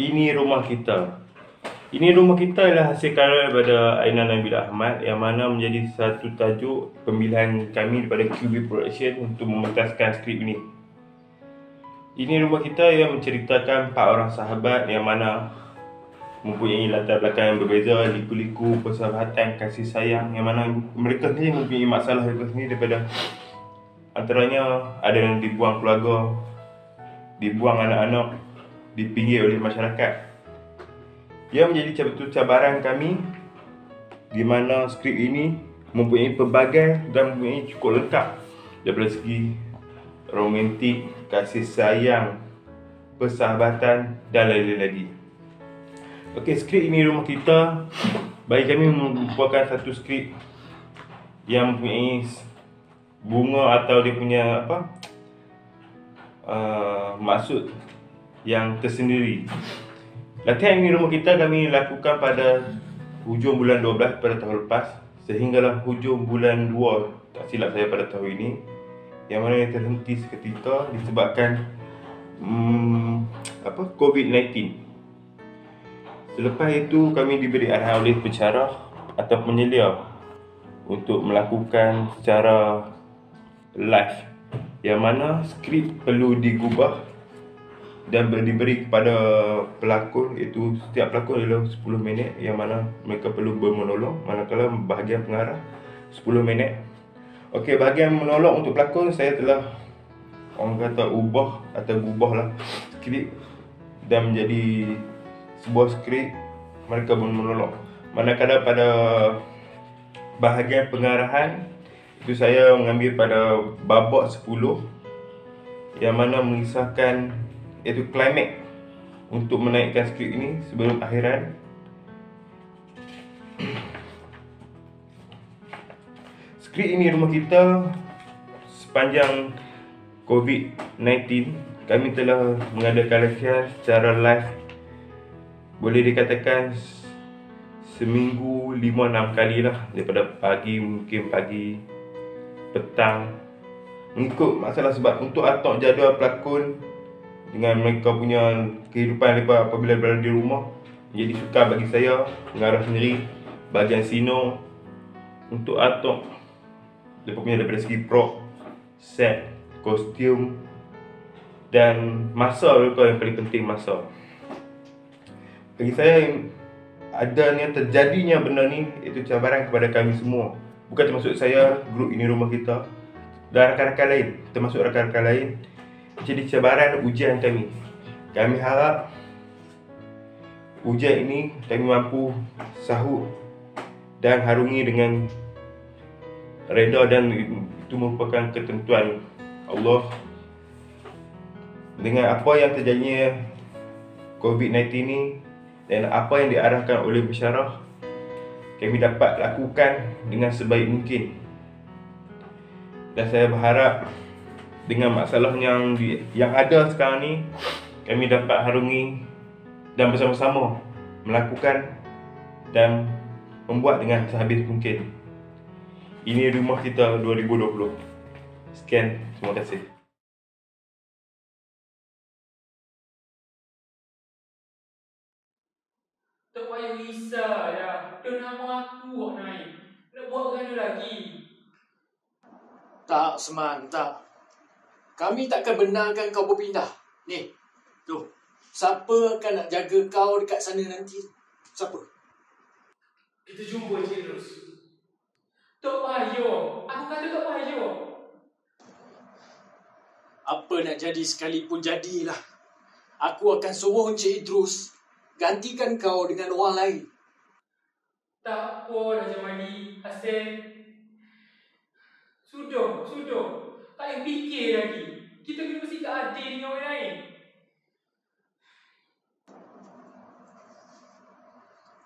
Ini rumah kita. Ini rumah kita ialah hasil karya daripada Aina Nabila Ahmad yang mana menjadi satu tajuk pemilihan kami daripada QB Production untuk mementaskan skrip ini. Ini rumah kita yang menceritakan 4 orang sahabat yang mana mempunyai latar belakang yang berbeza, liku-liku, persahabatan, kasih sayang yang mana mereka sendiri mempunyai masalah mereka sendiri daripada antaranya ada yang dibuang keluarga, dibuang anak-anak, dipinggir oleh masyarakat. Ia menjadi satu cabaran kami di mana skrip ini mempunyai pelbagai dan mempunyai cukup lengkap daripada segi romantik, kasih sayang, persahabatan dan lain-lain lagi. Okey, skrip ini rumah kita bagi kami merupakan satu skrip yang mempunyai bunga atau dia punya maksud yang tersendiri. Latihan ini rumah kita kami lakukan pada hujung bulan 12 pada tahun lepas sehinggalah hujung bulan 2 tak silap saya pada tahun ini, yang mana yang terhenti seketika disebabkan COVID-19. Selepas itu kami diberi arahan oleh pensyarah atau penyelia untuk melakukan secara live, yang mana skrip perlu digubah dan diberi kepada pelakon, iaitu setiap pelakon adalah 10 minit yang mana mereka perlu bermonolog, manakala bahagian pengarah 10 minit. Okey, bahagian monolog untuk pelakon saya telah orang kata gubahlah skrip dan menjadi sebuah skrip mereka bermonolog. Manakala pada bahagian pengarahan itu saya mengambil pada babak 10 yang mana mengisahkan iaitu klimak untuk menaikkan skrip ini sebelum akhiran. Skrip ini rumah kita sepanjang COVID-19 kami telah mengadakan latihan secara live, boleh dikatakan seminggu 5-6 kali lah, daripada pagi, mungkin pagi, petang, mengikut masalah sebab untuk atur jadual pelakon dengan mereka punya kehidupan mereka apabila berada di rumah. Jadi sukar bagi saya mengarah sendiri bahagian sino untuk atur mereka punya daripada segi prop, set, kostum dan masa mereka yang paling penting, masa. Bagi saya adanya terjadinya benda ni itu cabaran kepada kami semua, bukan termasuk saya, grup ini rumah kita dan rakan-rakan lain, termasuk rakan-rakan lain. Jadi cabaran ujian kami. Kami harap ujian ini kami mampu sahut dan harungi dengan reda, dan itu merupakan ketentuan Allah. Dengan apa yang terjadinya COVID-19 ini dan apa yang diarahkan oleh pensyarah, kami dapat lakukan dengan sebaik mungkin. Dan saya berharap dengan masalah yang ada sekarang ni, kami dapat harungi dan bersama-sama melakukan dan membuat dengan sehabis mungkin. Ini rumah kita 2020. Sekian, terima kasih. Tak payah risau dah. Dah nama aku kok naik. Nak buat gaduh lagi. Tak, Seman, tak. Kami takkan benarkan kau berpindah. Ni, tu. Siapa akan nak jaga kau dekat sana nanti? Siapa? Kita jumpa Cik Rus. Tak payah. Aku kata tak payah. Apa nak jadi sekalipun jadilah. Aku akan suruh Encik Idrus gantikan kau dengan orang lain. Tak apa dah Jamali. Asyik. Sudah. Tak payah fikir lagi. Kita kena bersikap adil dengan orang lain.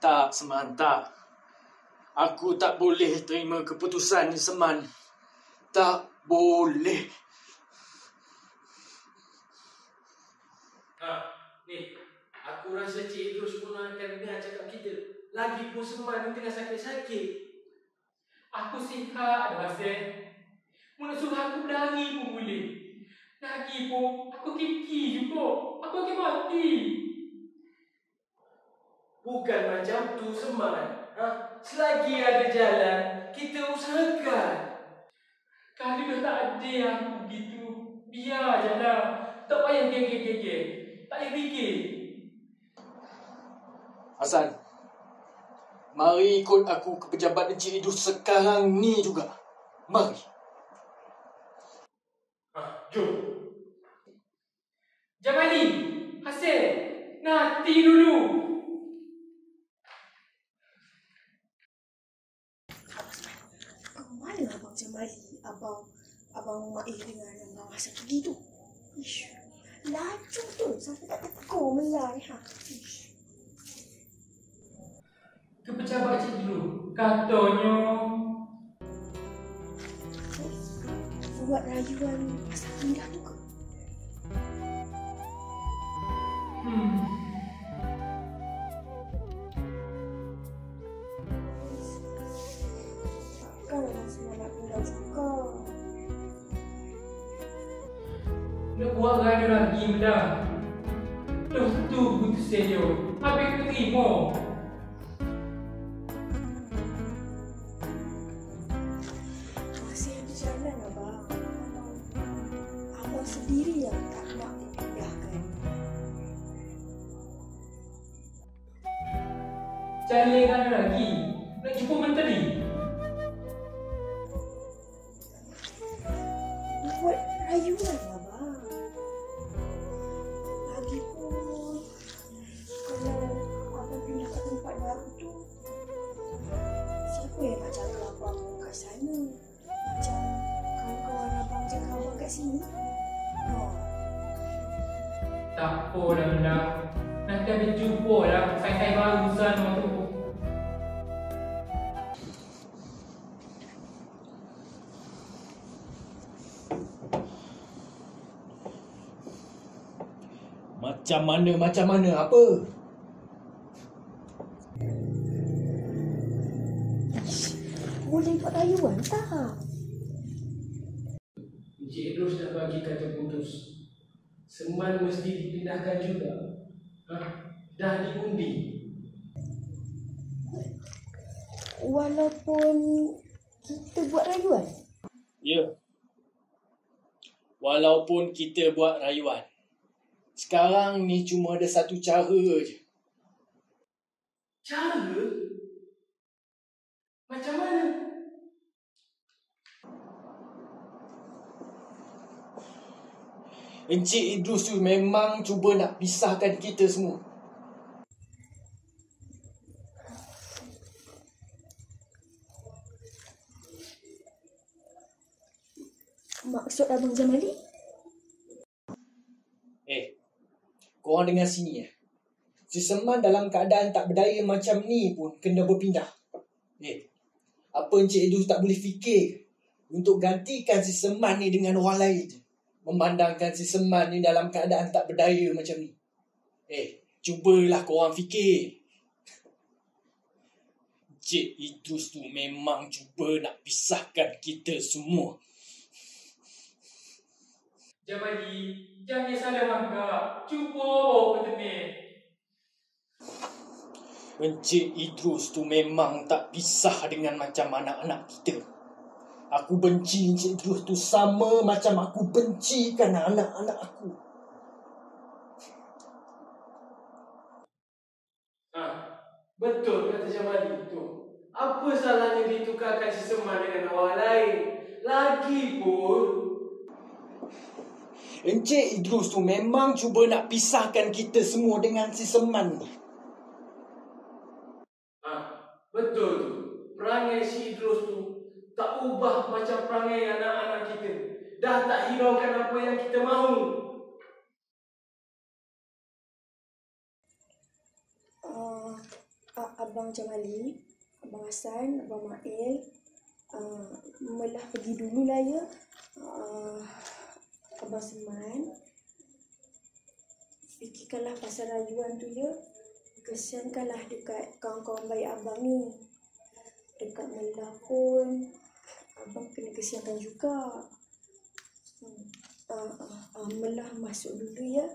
Tak, Seman, tak. Aku tak boleh terima keputusan ni, Seman. Tak boleh. Ni. Aku rasa Cik Idrus pun akan dengar cakap kita. Lagipun Seman ni tengah sakit-sakit. Aku sihat dah Asyik. Mu nak suruh aku berlari pun boleh. Lagipun aku kiki juga. Aku akan mati. Bukan macam tu Seman. Selagi ada jalan, kita usahakan. Kalau dah tak ada aku gitu, biar je lah. Tak payah gege-gege. Tak payah fikir. Hasan, mari ikut aku ke pejabat Encik Idus sekarang ni juga. Mari. Jom. Jamali, Hasil, nanti dulu. Mana Abang Jamali, Abang Mail dengan Abang Hasan pergi tu? Ish, laju tu sampai tak tegur Mela ni. Ish. Ke pejabat cik dulu. Katanya Buat rayuan pasal pindah tu ke? Takkan Abang semua nak pindah juga. nak buat raya lagi dah. Dah tu putus saya. Habis aku terima. Masih ada jalan Abang. Abang sendiri yang tak nak dipindahkan. Cari raya lagi. Nak jumpa menteri. Buat rayuan Abang. Lagipun kalau Abang pindah ke tempat baru tu, siapa yang nak jaga Abang kat sana? Macam kawan-kawan Abang jaga Abang kat sini? Tak apa dah benda. Nanti habis jumpa lah. Sai-sai baru sana tu. Macam mana apa? Boleh buat rayuan tak? Encik Idrus dah bagi kata putus. Seman mesti dipindahkan juga. Dah diundi. Walaupun kita buat rayuan? Ya. Walaupun kita buat rayuan. Sekarang ni cuma ada satu cara je. Cara? Macam mana? Encik Idrus tu memang cuba nak pisahkan kita semua. Maksud Abang Jamali? Korang dengar sini ya. Si Seman dalam keadaan tak berdaya macam ni pun kena berpindah. Apa Encik Idrus tak boleh fikir untuk gantikan si Seman ni dengan orang lain je? Memandangkan si Seman ni dalam keadaan tak berdaya macam ni. Cubalah korang fikir. Encik Idrus tu memang cuba nak pisahkan kita semua. Jamali, jangan salah langkah. Cuba bawa ke temik. Encik Idrus tu memang tak pisah dengan macam anak-anak kita. Aku benci Encik Idrus tu sama macam aku bencikan anak-anak aku. Betul kata Jamali tu. Apa salahnya ditukarkan si Seman dengan orang lain? Lagipun Encik Idrus tu memang cuba nak pisahkan kita semua dengan si Seman ni. betul tu. Perangai si Idrus tu tak ubah macam perangai anak-anak kita. Dah tak hiraukan apa yang kita mahu. Abang Jamali, Abang Hasan, Abang Mail, Melah pergi dulu lah ya. Abang Seman, fikirkanlah pasal rayuan tu ya. Kesiankanlah dekat kawan-kawan baik Abang ni. Dekat Melah pun Abang kena kesiankan juga. Melah masuk dulu ya.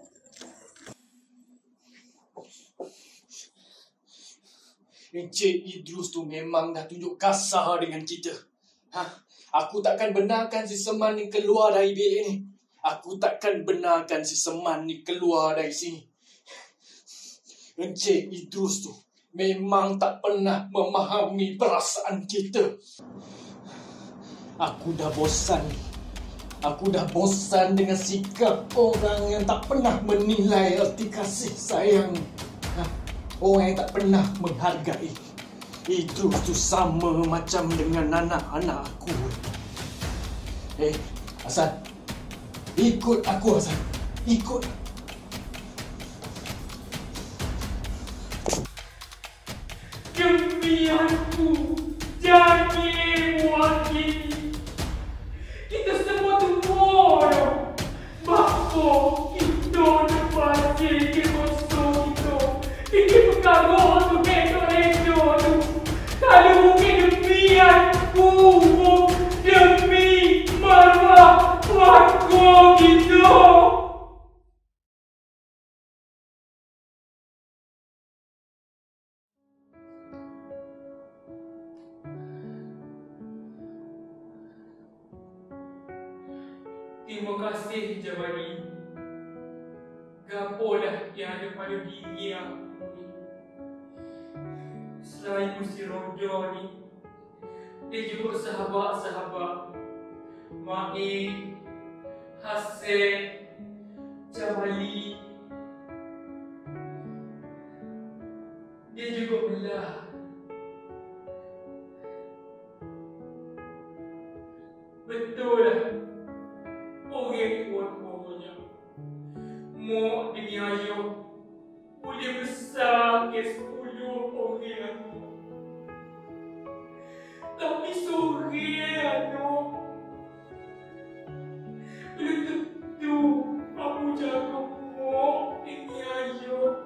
Encik Idrus tu memang dah tunjuk kasar dengan kita. Aku takkan benarkan si Seman ni keluar dari bilik ni. Aku takkan benarkan si Seman ni keluar dari sini. Encik Idrus tu memang tak pernah memahami perasaan kita. Aku dah bosan. Aku dah bosan dengan sikap orang yang tak pernah menilai erti kasih sayang. Orang yang tak pernah menghargai. Itu tu sama macam dengan anak-anak aku. Hasan. Ikut aku, Hasan. Ikut. Demi aku, jangan buat gini. Kita semua tu bodoh. Bapa kita masih kosong itu. Ini pengaruh tu redo tu. Kalau mungkin demi aku, demi maruah aku gitu. Terima kasih Jamali. Gapolah yang ada pada diri aku ni. Selain Gusti Rojo ni, dia juga sahabat-sahabat Ma'in, Hasan, Jamali. Dia juga belah. Betul lah. Orang pun Mak dengan ayah boleh besar ke 10 orang. Tapi sore anak belum tentu aku jaga mak dengan ayah.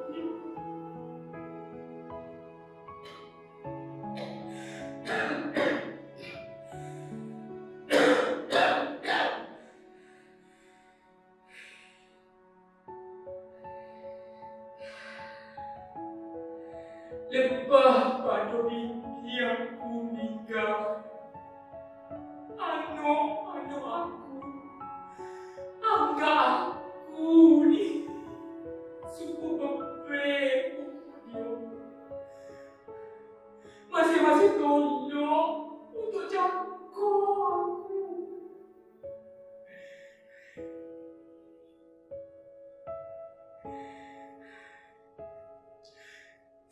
Lepas pada mimpi aku nikah, anak aku anggap aku ni suku bebek dia. Masih tolong untuk jaga aku.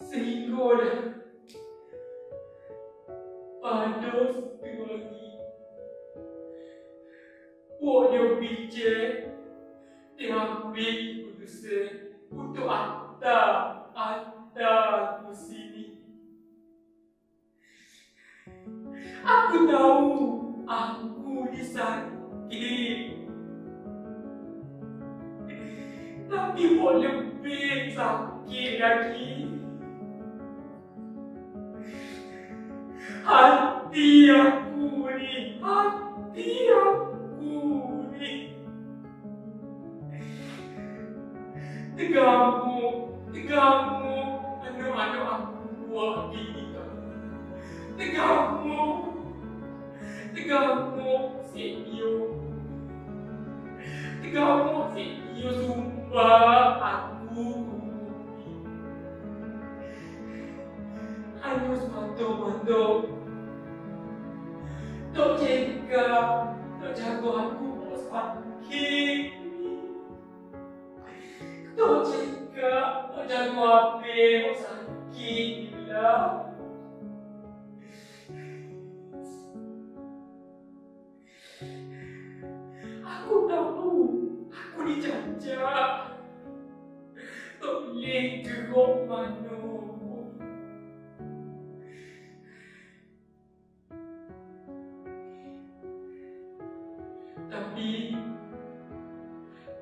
Sehingga pada satu hari buat dia bijak, dia ambil keputusan untuk hantar aku sini. Aku tahu aku disakit, tapi buat lebih sakit lagi. Hati aku ni Tegamu anak-anak aku buat gini. Tegamu si Iyo sumpah aku harus bantu Tok jaga aku sakit. Tok jaga apa sakit bila. Aku tahu aku dijajah. Tak boleh gerak mana. Tapi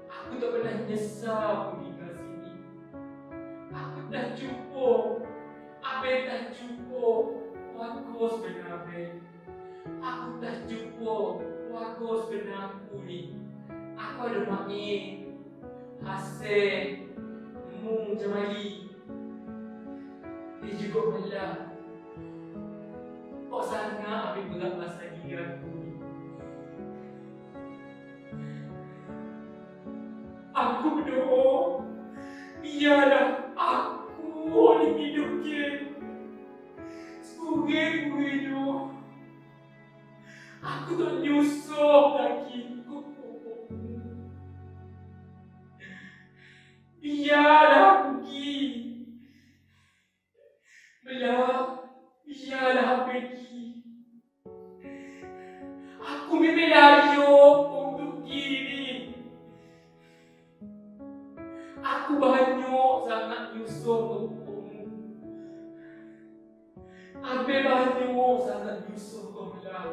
aku tak pernah nyesal tinggal sini. Aku dah cukup. Apa yang dah cukup, bagus benar. Aku dah cukup, bagus benar aku ni. Aku ada Ma'in, Hasan, Mung Jamali. Dia juga juga Mela. Kok sangat ambil berat masa diri aku ni. Aku berdoa, biarlah aku boleh hidup je. Sekurang-kurangnya aku tak nyusup lagi. Biarlah pergi. Mela, biarlah pergi. Aku memang layak untuk diri. Aku banyak sangat nyusup untukmu. Hampir banyak sangat nyusup kau Mela.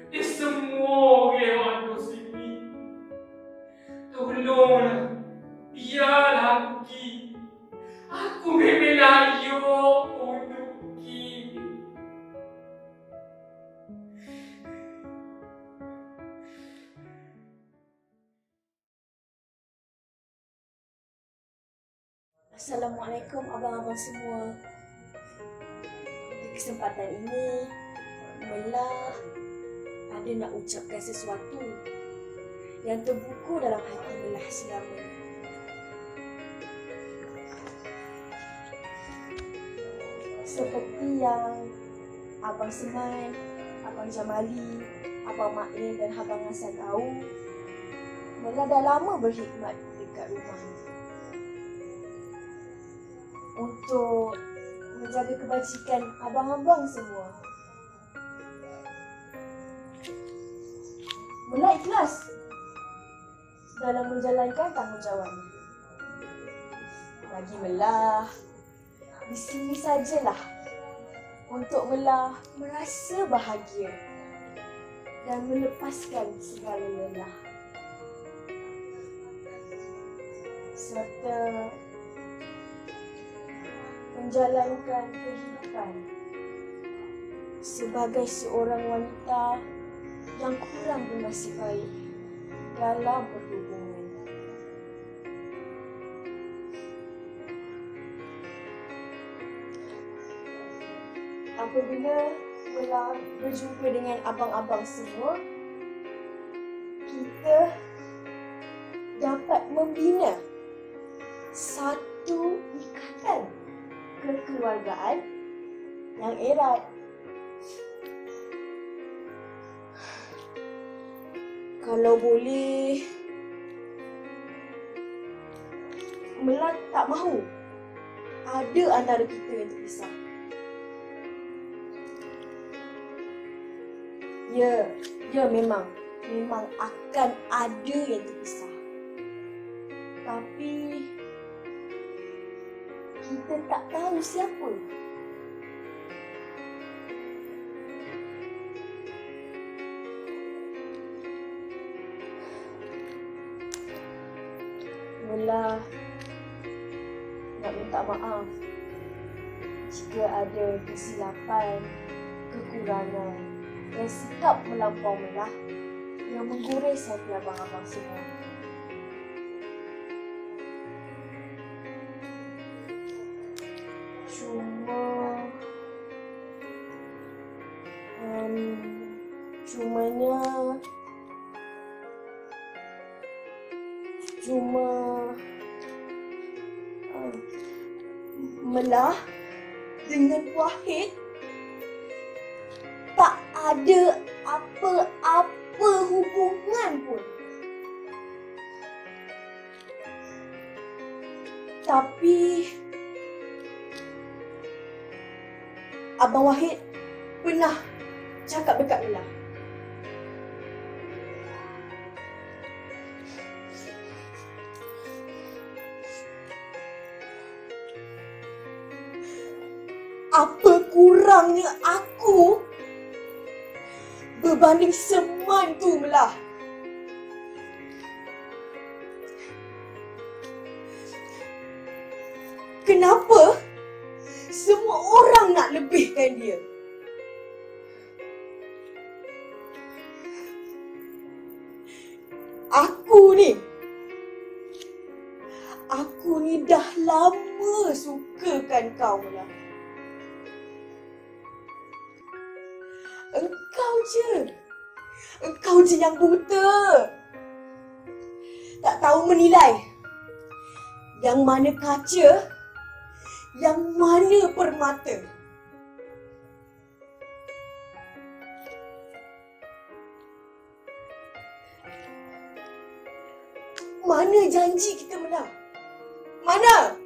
Di semua orang di sini. Tolonglah. Biarlah pergi. Aku memang layak untuk pergi. Assalamualaikum abang-abang semua. Di kesempatan ini, Mela ada nak ucapkan sesuatu yang terbuku dalam hati Mela selama ini. Seperti yang Abang Semai, Abang Jamali, Abang Main dan Abang Hasan tahu, Mela dah lama berkhidmat dekat rumah ni untuk menjaga kebajikan abang-abang semua. Mela ikhlas dalam menjalankan tanggungjawab ni. Bagi Mela, di sini sajalah untuk Mela merasa bahagia dan melepaskan segala lelah serta menjalankan kehidupan sebagai seorang wanita yang kurang bernasib baik dalam berhubungan. Apabila Mela berjumpa dengan abang-abang semua, kita dapat membina satu ikatan kekeluargaan yang erat. Kalau boleh, Mela tak mahu ada antara kita yang terpisah. Ya memang akan ada yang terpisah. Tapi kita tak tahu siapa. Mela nak minta maaf jika ada kesilapan, kekurangan dan sikap melampau Mela yang menggores hati abang-abang semua. Mela dengan Wahid tak ada apa-apa hubungan pun. Tapi Abang Wahid pernah cakap dekat Mela, apa kurangnya aku berbanding Seman tu Mela. Kenapa semua orang nak lebihkan dia? Aku ni dah lama Apa sukakan kau lah? Engkau je yang buta. Tak tahu menilai. Yang mana kaca, yang mana permata. Mana janji kita menang? Mana?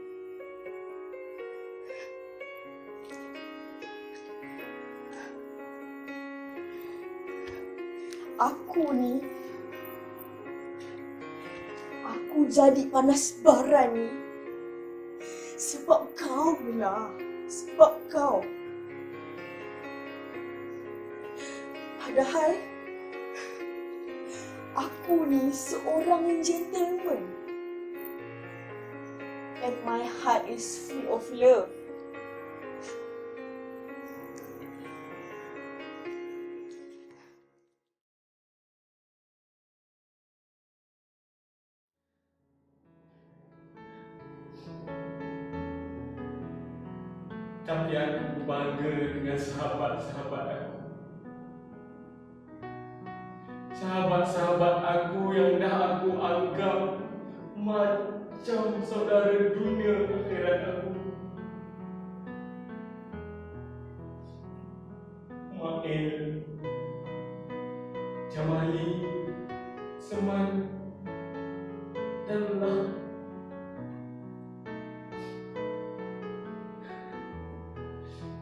Aku jadi panas baran ni sebab kau lah. Sebab kau. Padahal aku ni seorang gentleman. And my heart is full of love. Tapi aku bangga dengan sahabat-sahabat aku. Sahabat-sahabat aku yang dah aku anggap macam saudara dunia akhirat aku. Mael, Jamali, Seman, dan Lah.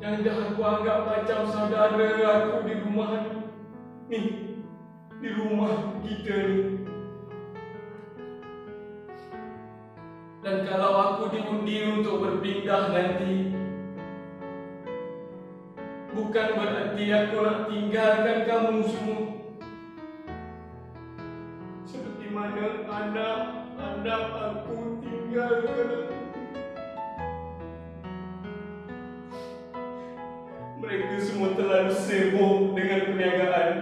Yang dah aku anggap macam saudara aku di rumah ni. Di rumah kita ni. Dan kalau aku diundi untuk berpindah nanti, bukan berarti aku nak tinggalkan kamu semua. Seperti mana anak-anak aku tinggalkan aku. Mereka semua terlalu sibuk dengan perniagaan.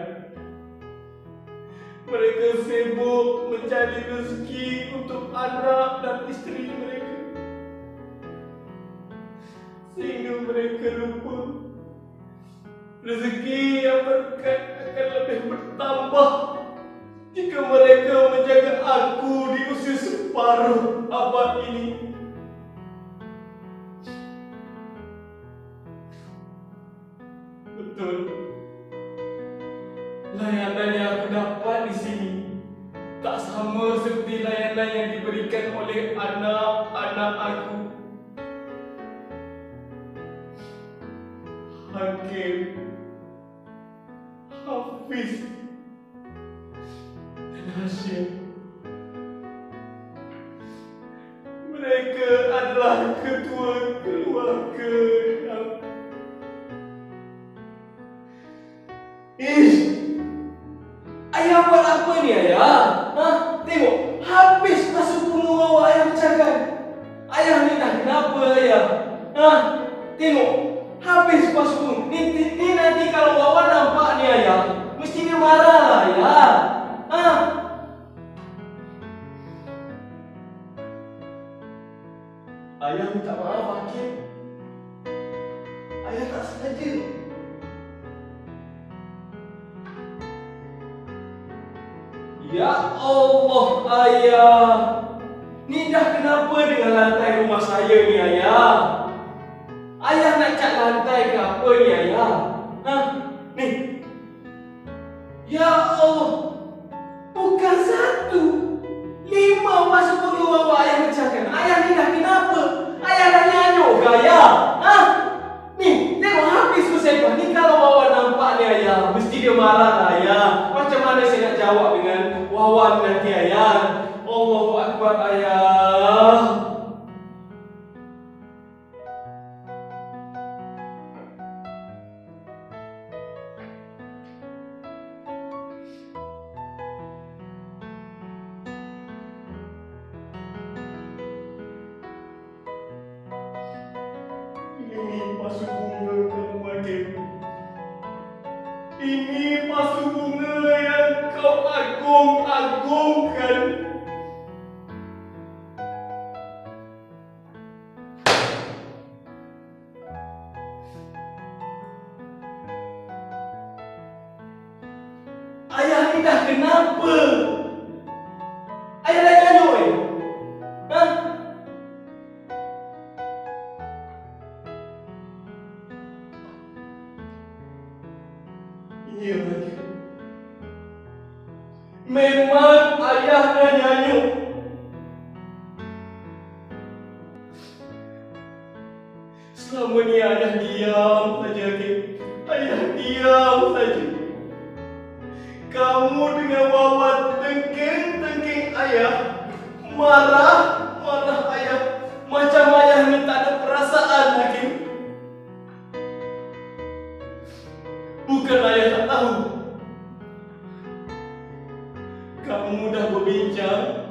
Mereka sibuk mencari rezeki untuk anak dan isteri mereka. Sehingga mereka lupa rezeki yang berkat akan lebih bertambah jika mereka menjaga aku di usia separuh abad ini. Betul. Layanan yang aku dapat di sini tak sama seperti layanan yang diberikan oleh anak-anak aku. Hakim, Hafiz, dan Hashim. Mereka adalah ketua keluarga yang ayah buat apa ni ayah? Tengok, habis masuk bunga awak ayah pecahkan. Ayah ni dah kenapa ayah? Tengok, habis masuk bunga. Ni nanti kalau awak nampak ni ayah, mesti dia marah lah ayah. Ayah minta maaf Hakim. Ayah tak sengaja. Ya Allah ayah, ni dah kenapa dengan lantai rumah saya ni ayah? Ayah nak cat lantai ke apa ni ayah? Ni. Ya Allah, bukan 1, 5 masuk keluar awak ayah pecahkan. Ayah ni dah kenapa? Ayah dah nyanyuk ke ayah? Ni, tengok habis kusepah. Ni kalau Wawan nampak ni ayah, mesti dia marah lah ayah. Macam mana saya nak jawab dengan Wawan nanti ayah? Allahu Akbar ayah. Ini masuk bunga kamu Hakim. Ini masuk bunga yang kau agung-agungkan. kenapa? Ayah dah nyanyuk Hah? Iya lagi. Memang ayah dah nyanyuk. Selama ni ayah diam saja, Kim. Ayah diam saja. Kamu dengan Wawan tengking ayah. Marah ayah. Macam ayah ni tak ada perasaan, Hakim. Bukan ayah tak tahu. Kamu dah berbincang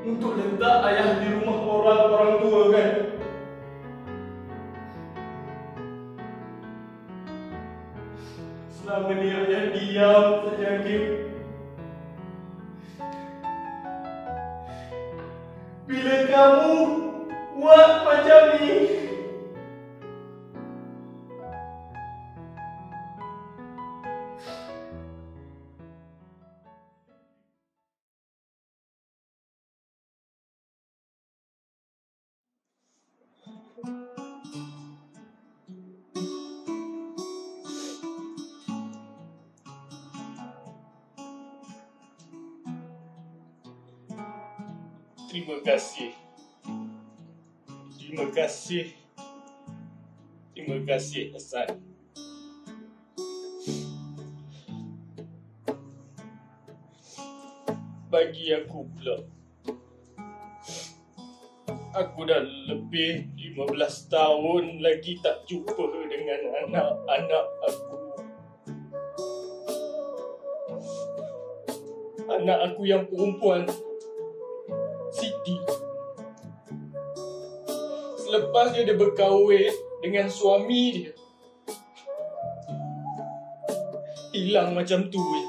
untuk letak ayah di rumah orang tua kan? Selama ni ayah diam saja, Kim. Bila kamu buat macam ni, Terima kasih. Terima kasih. Terima kasih, Hasan. Bagi aku pula, aku dah lebih 15 tahun lagi tak jumpa dengan anak-anak aku. Anak aku yang perempuan, Siti. Selepas dia berkahwin dengan suami dia, hilang macam tu je.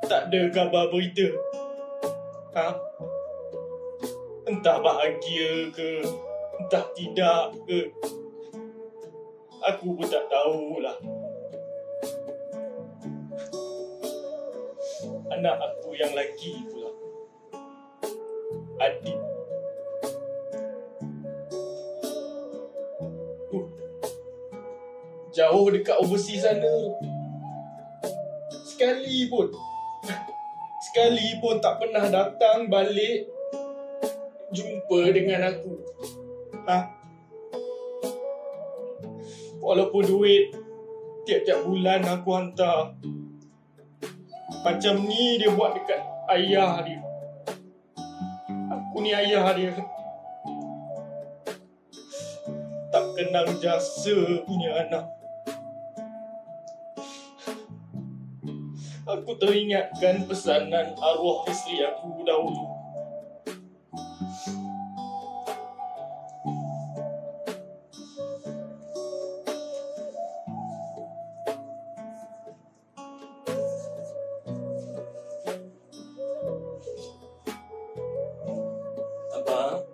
Tak ada khabar berita. Entah bahagia ke, entah tidak ke, aku pun tak tahulah. Anak aku yang lelaki pula, adik. Jauh dekat overseas sana. Sekali pun tak pernah datang balik jumpa dengan aku. Walaupun duit tiap-tiap bulan aku hantar. Macam ni dia buat dekat ayah dia. Aku ni ayah dia. Tak kenal jasa punya anak. Aku teringatkan pesanan arwah isteri aku dahulu. Abang.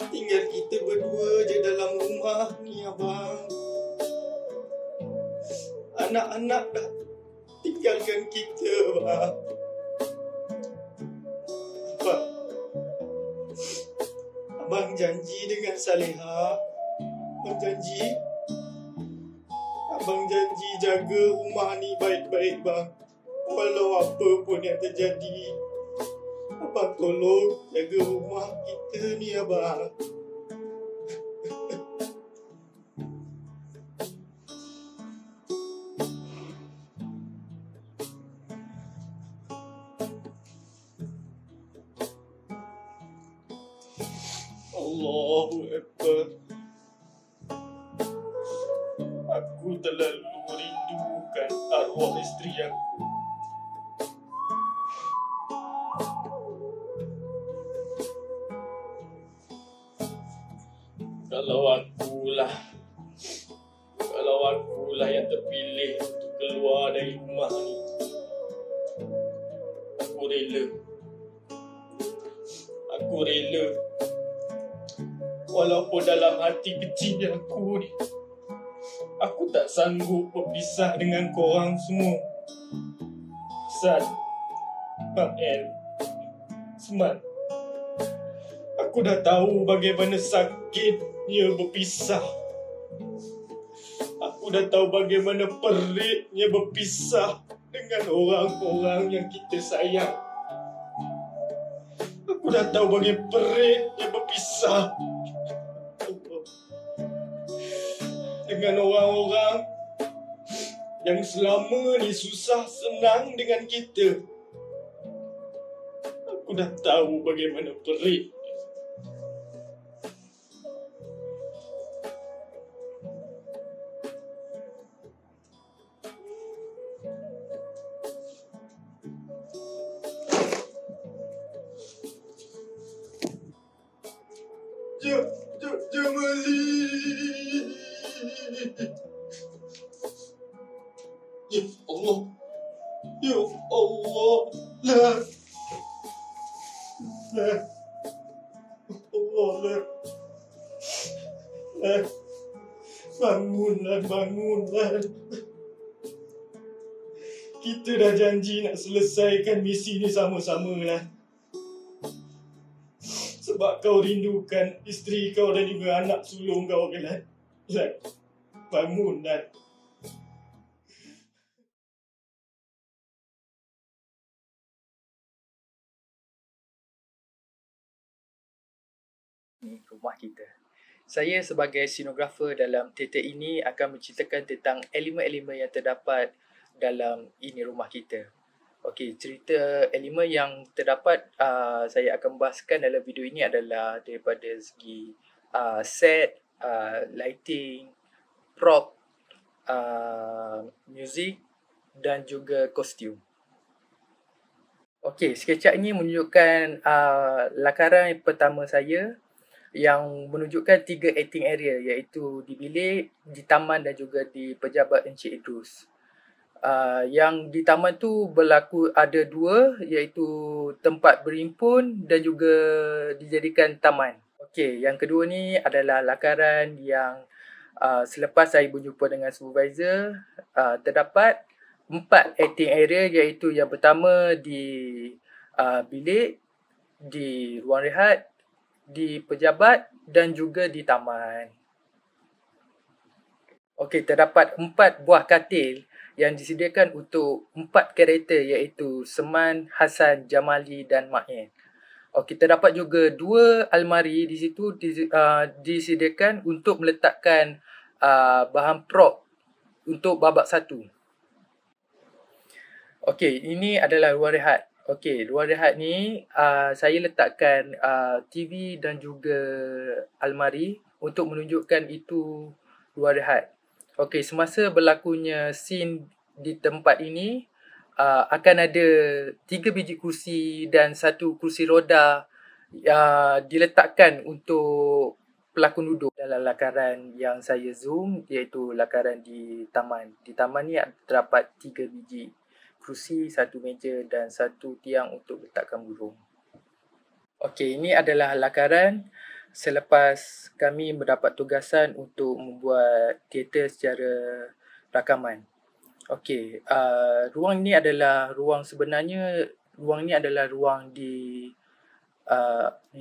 Tinggal kita berdua je dalam rumah ni, abang. Anak-anak dah tinggalkan kita, abang. Abang janji dengan Saleha. Abang janji jaga rumah ni baik-baik, bang. Walau apa pun yang terjadi, abang tolong jaga rumah kita ni, abang. Allahu Akbar. Aku terlalu rindukan arwah isteri aku. Kalau akulah yang terpilih untuk keluar dari rumah ni, aku rela Walaupun dalam hati kecil aku ni, aku tak sanggup berpisah dengan korang semua. Hasan, Mak El, Seman, aku dah tahu bagaimana sakitnya berpisah. Aku dah tahu bagaimana peritnya berpisah dengan orang-orang yang kita sayang. Aku dah tahu bagaimana peritnya berpisah dengan orang-orang yang selama ni susah senang dengan kita. Aku dah tahu bagaimana perit. Jamali. Ya Allah. Ya Allah. La. Allah. La. Bangunlah. Kita dah janji nak selesaikan misi ni sama-sama lah. Sebab kau rindukan isteri kau dan juga anak sulung kau kan? Lan, bangun Lan. Rumah kita. Saya sebagai scenografer dalam teater ini akan menceritakan tentang elemen-elemen yang terdapat dalam ini rumah kita. Okey, cerita elemen yang terdapat saya akan bahaskan dalam video ini adalah daripada segi set, lighting, prop, music dan juga kostum. Okey, sketch ini menunjukkan lakaran pertama saya yang menunjukkan 3 acting area iaitu di bilik, di taman dan juga di pejabat Encik Idrus. Yang di taman tu berlaku ada 2 iaitu tempat berhimpun dan juga dijadikan taman. Okey, yang kedua ni adalah lakaran yang selepas saya berjumpa dengan supervisor, terdapat 4 acting area iaitu yang pertama di bilik, di ruang rehat, di pejabat dan juga di taman. Okey, terdapat 4 buah katil yang disediakan untuk 4 karakter iaitu Seman, Hasan, Jamali dan Ma'in. Okey, terdapat juga 2 almari di situ disediakan untuk meletakkan bahan prop untuk babak 1. Okey, ini adalah ruang rehat. Okey, ruang rehat ni saya letakkan TV dan juga almari untuk menunjukkan itu ruang rehat. Okey, semasa berlakunya scene di tempat ini akan ada 3 biji kursi dan 1 kursi roda diletakkan untuk pelakon duduk dalam lakaran yang saya zoom iaitu lakaran di taman. Di taman ni terdapat 3 biji kerusi, 1 meja dan 1 tiang untuk letakkan burung. Okey, ini adalah lakaran selepas kami mendapat tugasan untuk membuat teater secara rakaman. Okey, ruang ni adalah ruang sebenarnya, ruang ni adalah ruang di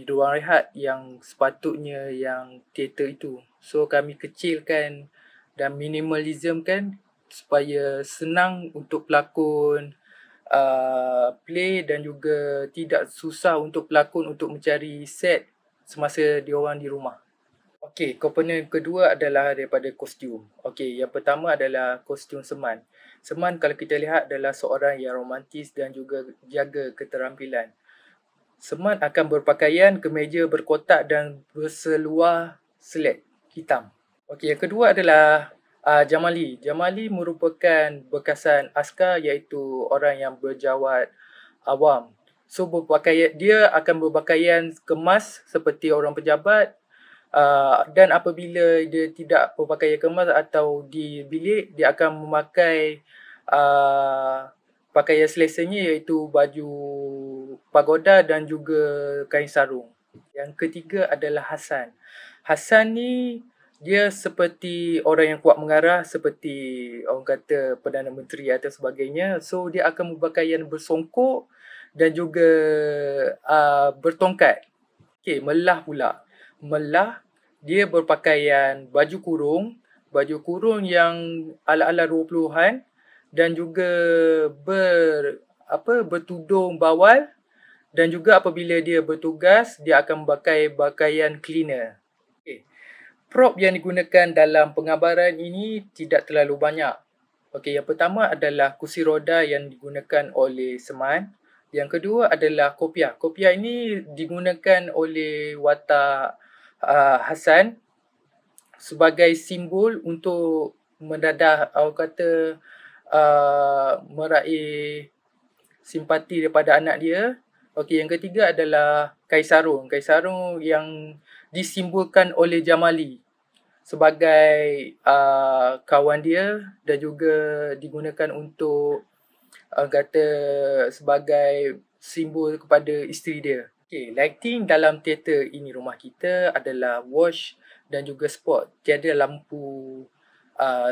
ruang rehat yang sepatutnya yang teater itu. So kami kecilkan dan minimalismkan supaya senang untuk pelakon play dan juga tidak susah untuk pelakon untuk mencari set semasa diorang di rumah. Okey, komponen kedua adalah daripada kostum. Okey, yang pertama adalah kostum Seman. Seman kalau kita lihat adalah seorang yang romantis dan juga jaga keterampilan. Seman akan berpakaian kemeja berkotak dan berseluar selet hitam. Okey, yang kedua adalah Jamali. Jamali merupakan bekasan askar iaitu orang yang berjawat awam. So dia akan berpakaian kemas seperti orang pejabat dan apabila dia tidak berpakaian kemas atau di bilik, dia akan memakai pakaian selesanya iaitu baju pagoda dan juga kain sarung. Yang ketiga adalah Hasan. Hassan ni dia seperti orang yang kuat mengarah, seperti orang kata Perdana Menteri atau sebagainya. So dia akan berpakaian bersongkok dan juga bertongkat. Okey, Melah pula. Melah dia berpakaian baju kurung yang ala-ala 20-an dan juga bertudung bawal, dan juga apabila dia bertugas dia akan memakai pakaian cleaner. Prop yang digunakan dalam penggambaran ini tidak terlalu banyak. Okey, yang pertama adalah kursi roda yang digunakan oleh Seman. Yang kedua adalah kopiah. Kopiah ini digunakan oleh watak Hassan sebagai simbol untuk mendadah meraih simpati daripada anak dia. Okey, yang ketiga adalah Kain Sarung. Kain Sarung yang disimbolkan oleh Jamali sebagai kawan dia dan juga digunakan untuk sebagai simbol kepada isteri dia. Okay, lighting dalam teater ini rumah kita adalah wash dan juga spot. Tiada lampu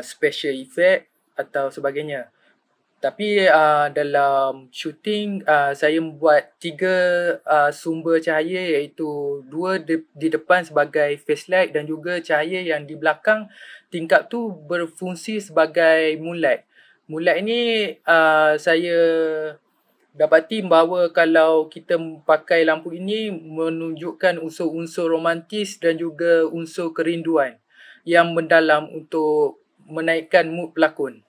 special effect atau sebagainya. Tapi dalam shooting saya membuat 3 sumber cahaya, iaitu 2 di depan sebagai face light dan juga cahaya yang di belakang tingkap tu berfungsi sebagai moonlight. Moonlight ni saya dapati bahawa kalau kita pakai lampu ini menunjukkan unsur-unsur romantis dan juga unsur kerinduan yang mendalam untuk menaikkan mood pelakon.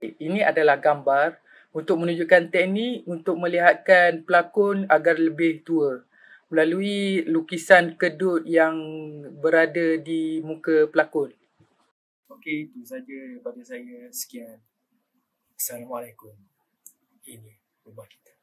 Ini adalah gambar untuk menunjukkan teknik untuk melihatkan pelakon agar lebih tua melalui lukisan kedut yang berada di muka pelakon. Okey, itu saja daripada saya. Sekian. Assalamualaikum. Ini rumah kita.